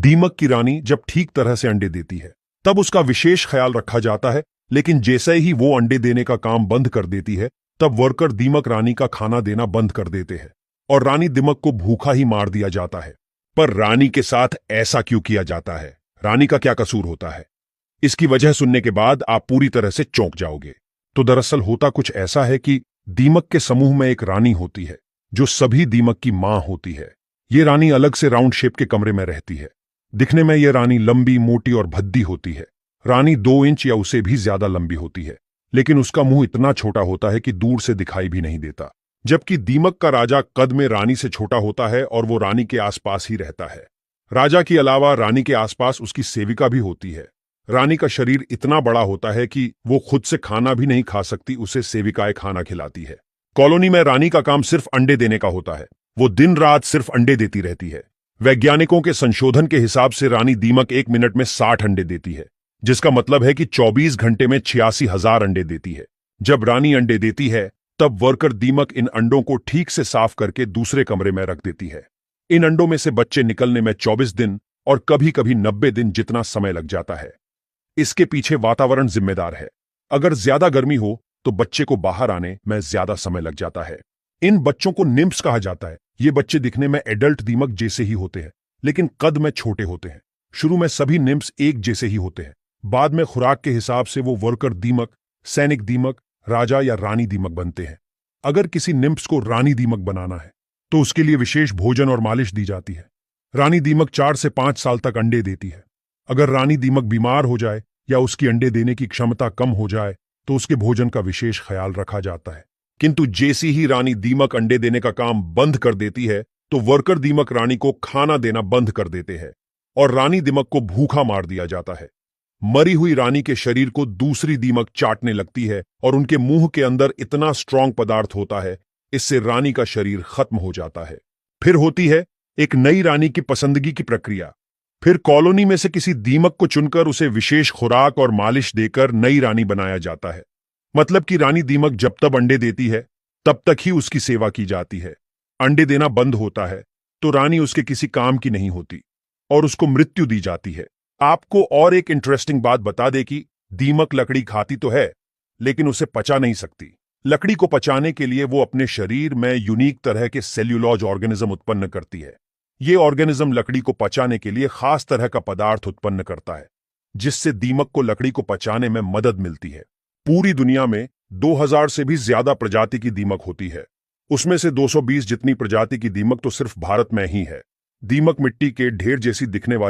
दीमक की रानी जब ठीक तरह से अंडे देती है तब उसका विशेष ख्याल रखा जाता है, लेकिन जैसे ही वो अंडे देने का काम बंद कर देती है तब वर्कर दीमक रानी का खाना देना बंद कर देते हैं और रानी दीमक को भूखा ही मार दिया जाता है। पर रानी के साथ ऐसा क्यों किया जाता है? रानी का क्या कसूर होता है? इसकी वजह सुनने के बाद आप पूरी तरह से चौंक जाओगे। तो दरअसल होता कुछ ऐसा है कि दीमक के समूह में एक रानी होती है जो सभी दीमक की मां होती है। ये रानी अलग से राउंड शेप के कमरे में रहती है। दिखने में यह रानी लंबी, मोटी और भद्दी होती है। रानी 2 इंच या उसे भी ज्यादा लंबी होती है, लेकिन उसका मुंह इतना छोटा होता है कि दूर से दिखाई भी नहीं देता। जबकि दीमक का राजा कद में रानी से छोटा होता है और वो रानी के आसपास ही रहता है। राजा के अलावा रानी के आसपास उसकी सेविका भी होती है। रानी का शरीर इतना बड़ा होता है कि वो खुद से खाना भी नहीं खा सकती, उसे सेविकाएं खाना खिलाती है। कॉलोनी में रानी का काम सिर्फ अंडे देने का होता है। वो दिन रात सिर्फ अंडे देती रहती है। वैज्ञानिकों के संशोधन के हिसाब से रानी दीमक 1 मिनट में 60 अंडे देती है, जिसका मतलब है कि 24 घंटे में 86,000 अंडे देती है। जब रानी अंडे देती है तब वर्कर दीमक इन अंडों को ठीक से साफ करके दूसरे कमरे में रख देती है। इन अंडों में से बच्चे निकलने में 24 दिन और कभी कभी 90 दिन जितना समय लग जाता है। इसके पीछे वातावरण जिम्मेदार है। अगर ज्यादा गर्मी हो तो बच्चे को बाहर आने में ज्यादा समय लग जाता है। इन बच्चों को निम्फ्स कहा जाता है। ये बच्चे दिखने में एडल्ट दीमक जैसे ही होते हैं, लेकिन कद में छोटे होते हैं। शुरू में सभी निम्फ्स एक जैसे ही होते हैं। बाद में खुराक के हिसाब से वो वर्कर दीमक, सैनिक दीमक, राजा या रानी दीमक बनते हैं। अगर किसी निम्फ्स को रानी दीमक बनाना है तो उसके लिए विशेष भोजन और मालिश दी जाती है। रानी दीमक 4 से 5 साल तक अंडे देती है। अगर रानी दीमक बीमार हो जाए या उसकी अंडे देने की क्षमता कम हो जाए तो उसके भोजन का विशेष ख्याल रखा जाता है। किंतु जैसी ही रानी दीमक अंडे देने का काम बंद कर देती है तो वर्कर दीमक रानी को खाना देना बंद कर देते हैं और रानी दीमक को भूखा मार दिया जाता है। मरी हुई रानी के शरीर को दूसरी दीमक चाटने लगती है और उनके मुंह के अंदर इतना स्ट्रांग पदार्थ होता है, इससे रानी का शरीर खत्म हो जाता है। फिर होती है एक नई रानी की पसंदगी की प्रक्रिया। फिर कॉलोनी में से किसी दीमक को चुनकर उसे विशेष खुराक और मालिश देकर नई रानी बनाया जाता है। मतलब कि रानी दीमक जब तक अंडे देती है तब तक ही उसकी सेवा की जाती है। अंडे देना बंद होता है तो रानी उसके किसी काम की नहीं होती और उसको मृत्यु दी जाती है। आपको और एक इंटरेस्टिंग बात बता दे कि दीमक लकड़ी खाती तो है, लेकिन उसे पचा नहीं सकती। लकड़ी को पचाने के लिए वो अपने शरीर में यूनिक तरह के सेल्यूलोज ऑर्गेनिज्म उत्पन्न करती है। ये ऑर्गेनिज्म लकड़ी को पचाने के लिए खास तरह का पदार्थ उत्पन्न करता है, जिससे दीमक को लकड़ी को पचाने में मदद मिलती है। पूरी दुनिया में 2000 से भी ज्यादा प्रजाति की दीमक होती है। उसमें से 220 जितनी प्रजाति की दीमक तो सिर्फ भारत में ही है। दीमक मिट्टी के ढेर जैसी दिखने वाली